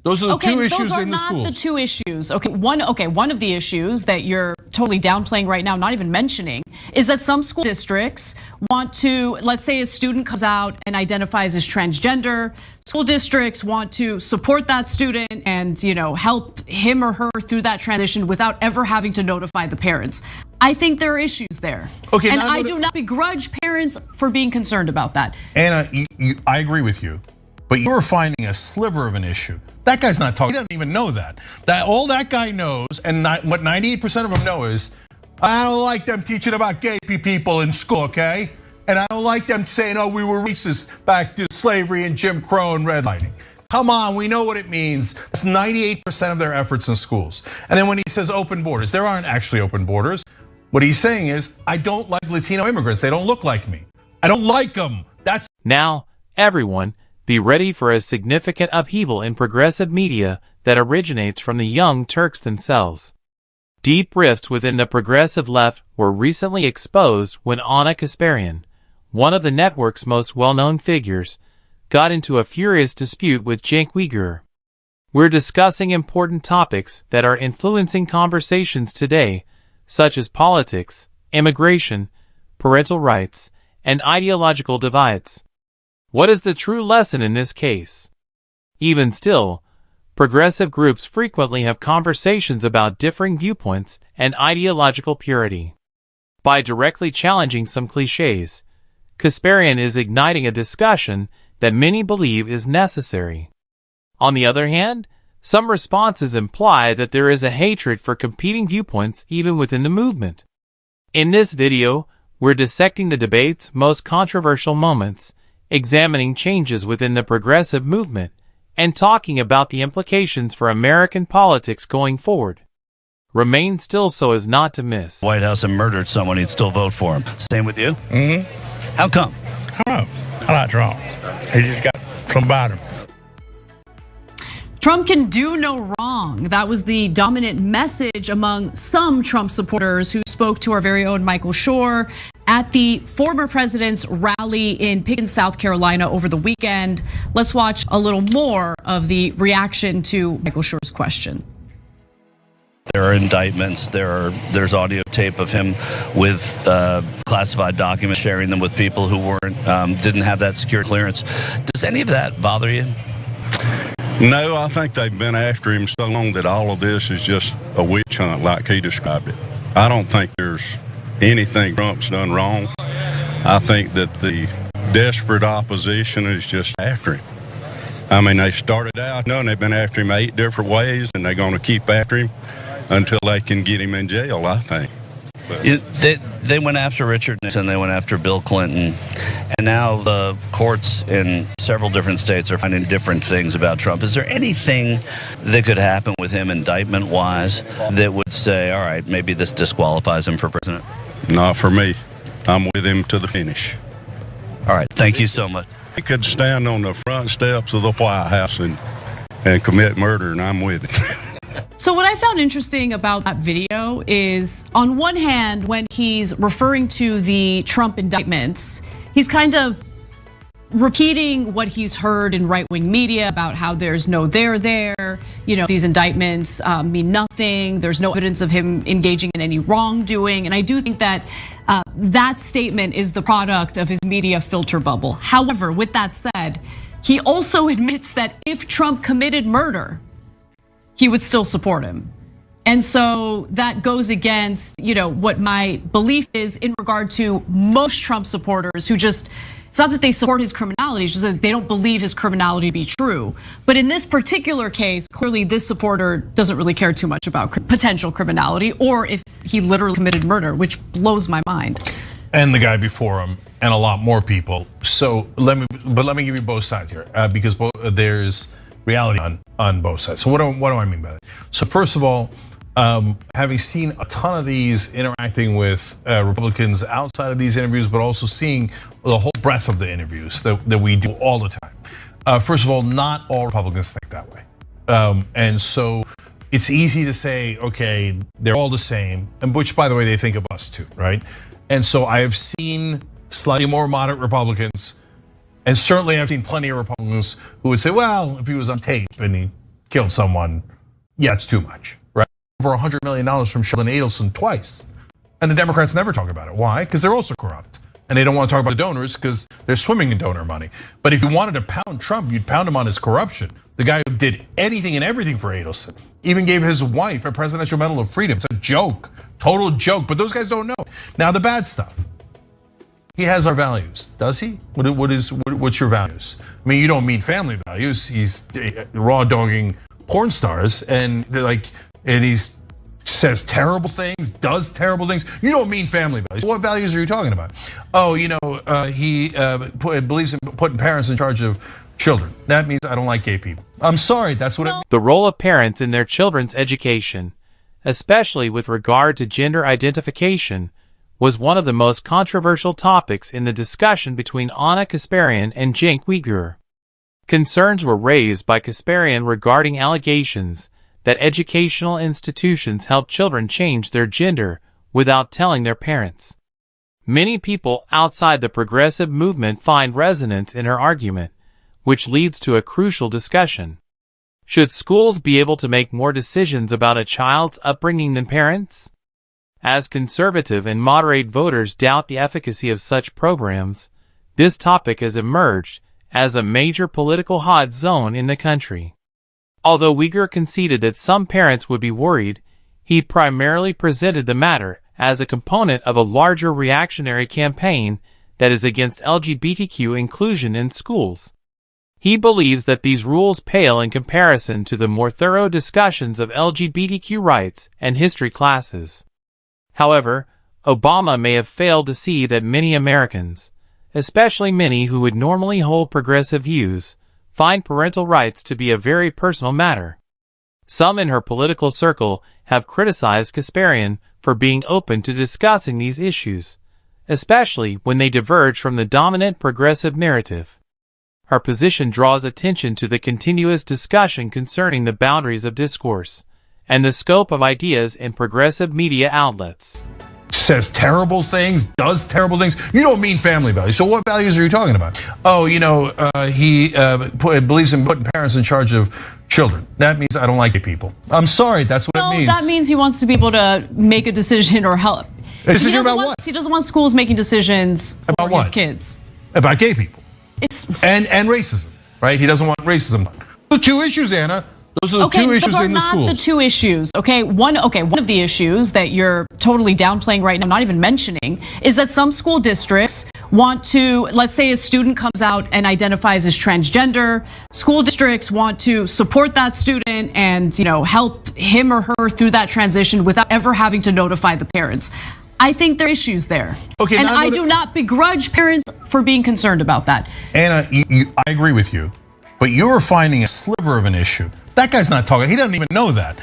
Those are the two issues those are in the not schools. the two issues. One of the issues that you're totally downplaying right now, not even mentioning, is that some school districts want to, let's say a student comes out and identifies as transgender, school districts want to support that student and help him or her through that transition without ever having to notify the parents. I think there are issues there. Okay, and I do not begrudge parents for being concerned about that. Anna, I agree with you, but you're finding a sliver of an issue. That guy's not talking, he doesn't even know that. All that guy knows, and what 98% of them know is, I don't like them teaching about gay people in school, okay? And I don't like them saying, oh, we were racist back to slavery and Jim Crow and redlining. Come on, we know what it means. That's 98% of their efforts in schools. And then when he says open borders, there aren't actually open borders. What he's saying is, I don't like Latino immigrants. They don't look like me. I don't like them. That's now, everyone, be ready for a significant upheaval in progressive media that originates from the Young Turks themselves. Deep rifts within the progressive left were recently exposed when Ana Kasparian, one of the network's most well-known figures, got into a furious dispute with Cenk Uygur. We're discussing important topics that are influencing conversations today, such as politics, immigration, parental rights, and ideological divides. What is the true lesson in this case? Even still, progressive groups frequently have conversations about differing viewpoints and ideological purity. By directly challenging some cliches, Kasparian is igniting a discussion that many believe is necessary. On the other hand, some responses imply that there is a hatred for competing viewpoints even within the movement. In this video, we're dissecting the debate's most controversial moments, examining changes within the progressive movement, and talking about the implications for American politics going forward. Remain still so as not to miss. White House and murdered someone, he'd still vote for him. Same with you? Mm-hmm. How come? I don't know. I like Trump. He just got something about him. Trump can do no wrong. That was the dominant message among some Trump supporters who spoke to our very own Michael Shore at the former president's rally in Pickens, South Carolina over the weekend. Let's watch a little more of the reaction to Michael Shore's question. There are indictments, there's audio tape of him with classified documents, sharing them with people who didn't have that secure clearance. Does any of that bother you? No, I think they've been after him so long that all of this is just a witch hunt like he described it. I don't think there's anything Trump's done wrong. I think that the desperate opposition is just after him. I mean, they started out knowing they've been after him 8 different ways, and they're going to keep after him until they can get him in jail, I think. They went after Richard Nixon, they went after Bill Clinton, and now the courts in several different states are finding different things about Trump. Is there anything that could happen with him indictment-wise that would say, all right, maybe this disqualifies him for president? Not for me. I'm with him to the finish. All right, thank you so much. He could stand on the front steps of the White House and commit murder, and I'm with him. So what I found interesting about that video is, on one hand, when he's referring to the Trump indictments, he's kind of repeating what he's heard in right-wing media about how there's no there. These indictments mean nothing. There's no evidence of him engaging in any wrongdoing. And I do think that that statement is the product of his media filter bubble. However, with that said, he also admits that if Trump committed murder, he would still support him. And so that goes against, what my belief is in regard to most Trump supporters who just, it's not that they support his criminality, it's just that they don't believe his criminality to be true. But in this particular case, clearly this supporter doesn't really care too much about potential criminality or if he literally committed murder, which blows my mind. And the guy before him, and a lot more people. So let me give you both sides here, because there's reality on both sides. So what do I mean by that? So first of all, having seen a ton of these interacting with Republicans outside of these interviews, but also seeing the whole breadth of the interviews that we do all the time. First of all, not all Republicans think that way. And so it's easy to say, okay, they're all the same, and which, by the way, they think of us too, right? And so I have seen slightly more moderate Republicans, and certainly I've seen plenty of Republicans who would say, well, if he was on tape and he killed someone, yeah, it's too much, right? Over $100 million from Sheldon Adelson twice. And the Democrats never talk about it. Why? Because they're also corrupt. And they don't want to talk about the donors because they're swimming in donor money. But if you wanted to pound Trump, you'd pound him on his corruption. The guy who did anything and everything for Adelson. Even gave his wife a Presidential Medal of Freedom. It's a joke, total joke, but those guys don't know. Now the bad stuff. He has our values, does he? What's your values? I mean, you don't mean family values. He's raw dogging porn stars and he's says terrible things, does terrible things. You don't mean family values. What values are you talking about? Oh, he believes in putting parents in charge of children. That means I don't like gay people. I'm sorry, that's what it means. The role of parents in their children's education, especially with regard to gender identification, was one of the most controversial topics in the discussion between Ana Kasparian and Cenk Uygur. Concerns were raised by Kasparian regarding allegations that educational institutions help children change their gender without telling their parents. Many people outside the progressive movement find resonance in her argument, which leads to a crucial discussion. Should schools be able to make more decisions about a child's upbringing than parents? As conservative and moderate voters doubt the efficacy of such programs, this topic has emerged as a major political hot zone in the country. Although Uygur conceded that some parents would be worried, he primarily presented the matter as a component of a larger reactionary campaign that is against LGBTQ inclusion in schools. He believes that these rules pale in comparison to the more thorough discussions of LGBTQ rights and history classes. However, Obama may have failed to see that many Americans, especially many who would normally hold progressive views, find parental rights to be a very personal matter. Some in her political circle have criticized Kasparian for being open to discussing these issues, especially when they diverge from the dominant progressive narrative. Her position draws attention to the continuous discussion concerning the boundaries of discourse and the scope of ideas in progressive media outlets. Says terrible things, does terrible things. You don't mean family values. So what values are you talking about? Oh, he believes in putting parents in charge of children. That means I don't like gay people. I'm sorry, that's what it means. That means he wants to be able to make a decision or help. A decision about what? He doesn't want schools making decisions about for what? his kids. About gay people. And racism, right? He doesn't want racism. The two issues, Anna. Those are the two issues in the schools. Those are not the two issues, okay? One of the issues that you're totally downplaying right now, not even mentioning, is that some school districts want to, let's say a student comes out and identifies as transgender, school districts want to support that student and, help him or her through that transition without ever having to notify the parents. I think there are issues there. Okay, and I do not begrudge parents for being concerned about that. Anna, I agree with you, but you're finding a sliver of an issue. That guy's not talking. He doesn't even know that.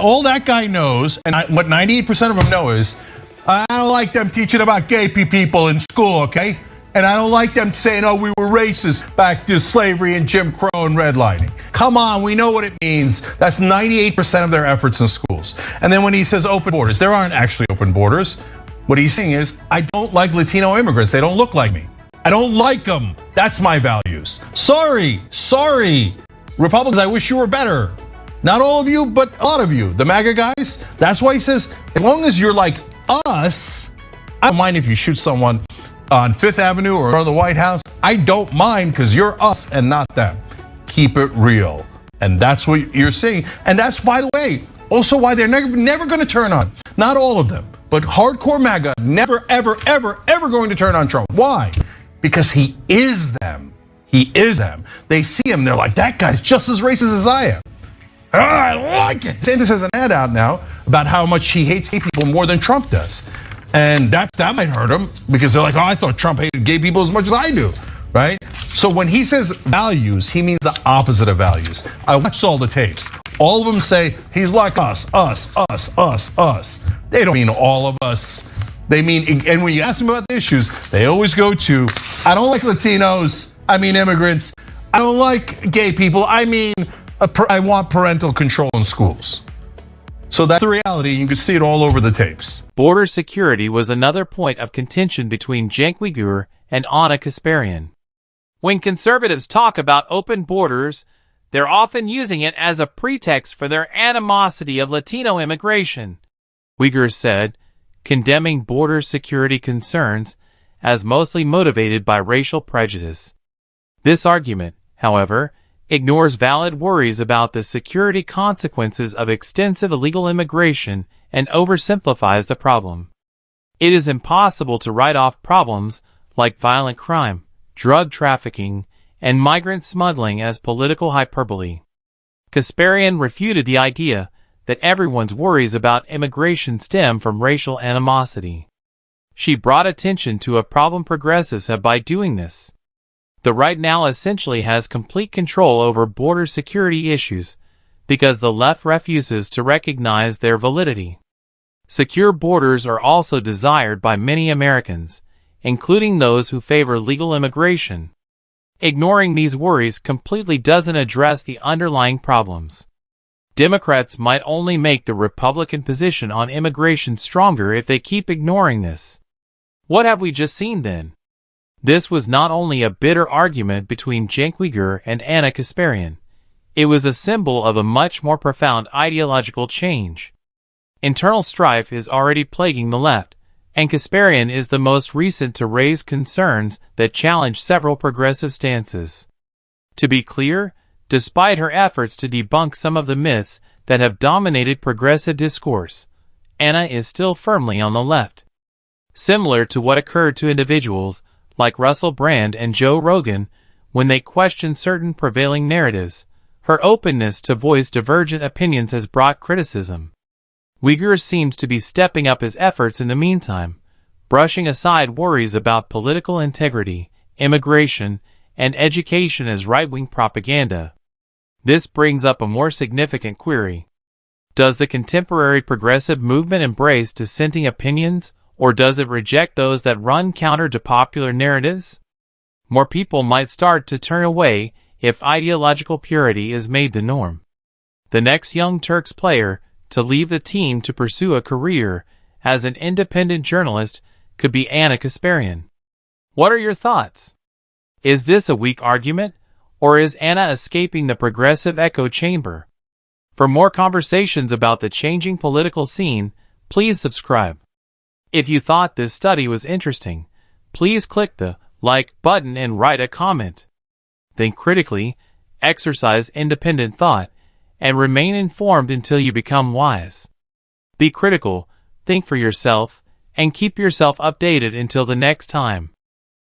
All that guy knows, and what 98% of them know is, I don't like them teaching about gay people in school, okay? And I don't like them saying, oh, we were racist back to slavery and Jim Crow and redlining. Come on, we know what it means. That's 98% of their efforts in schools. And then when he says open borders, there aren't actually open borders. What he's saying is, I don't like Latino immigrants. They don't look like me. I don't like them. That's my values. Sorry. Republicans, I wish you were better. Not all of you, but a lot of you. The MAGA guys, that's why he says, as long as you're like us, I don't mind if you shoot someone on Fifth Avenue or in front of the White House. I don't mind because you're us and not them. Keep it real. And that's what you're seeing. And that's, by the way, also why they're never going to turn on. Not all of them, but hardcore MAGA, never, ever, ever, ever going to turn on Trump. Why? Because he is them. He is them. They see him, they're like, that guy's just as racist as I am. I like it. DeSantis has an ad out now about how much he hates gay people more than Trump does. And that might hurt him because they're like, oh, I thought Trump hated gay people as much as I do, right? So when he says values, he means the opposite of values. I watched all the tapes. All of them say, he's like us. They don't mean all of us. They mean, and when you ask them about the issues, they always go to, I don't like Latinos. I mean immigrants. I don't like gay people. I mean, I want parental control in schools. So that's the reality. You can see it all over the tapes. Border security was another point of contention between Cenk Uygur and Ana Kasparian. When conservatives talk about open borders, They're often using it as a pretext for their animosity of Latino immigration, Uygur said, condemning border security concerns as mostly motivated by racial prejudice. This argument, however, ignores valid worries about the security consequences of extensive illegal immigration and oversimplifies the problem. It is impossible to write off problems like violent crime, drug trafficking, and migrant smuggling as political hyperbole. Kasparian refuted the idea that everyone's worries about immigration stem from racial animosity. She brought attention to a problem progressives have by doing this. The right now essentially has complete control over border security issues because the left refuses to recognize their validity. Secure borders are also desired by many Americans, including those who favor legal immigration. Ignoring these worries completely doesn't address the underlying problems. Democrats might only make the Republican position on immigration stronger if they keep ignoring this. What have we just seen then? This was not only a bitter argument between Cenk Uygur and Ana Kasparian. It was a symbol of a much more profound ideological change. Internal strife is already plaguing the left, and Kasparian is the most recent to raise concerns that challenge several progressive stances. To be clear, despite her efforts to debunk some of the myths that have dominated progressive discourse, Ana is still firmly on the left. Similar to what occurred to individuals like Russell Brand and Joe Rogan when they questioned certain prevailing narratives, her openness to voice divergent opinions has brought criticism. Uygur seems to be stepping up his efforts in the meantime, brushing aside worries about political integrity, immigration, and education as right-wing propaganda. This brings up a more significant query. Does the contemporary progressive movement embrace dissenting opinions, or does it reject those that run counter to popular narratives? More people might start to turn away if ideological purity is made the norm. The next Young Turks player to leave the team to pursue a career as an independent journalist could be Ana Kasparian. What are your thoughts? Is this a weak argument, or is Ana escaping the progressive echo chamber? For more conversations about the changing political scene, please subscribe. If you thought this study was interesting, please click the like button and write a comment. Think critically, exercise independent thought, and remain informed until you become wise. Be critical, think for yourself, and keep yourself updated until the next time.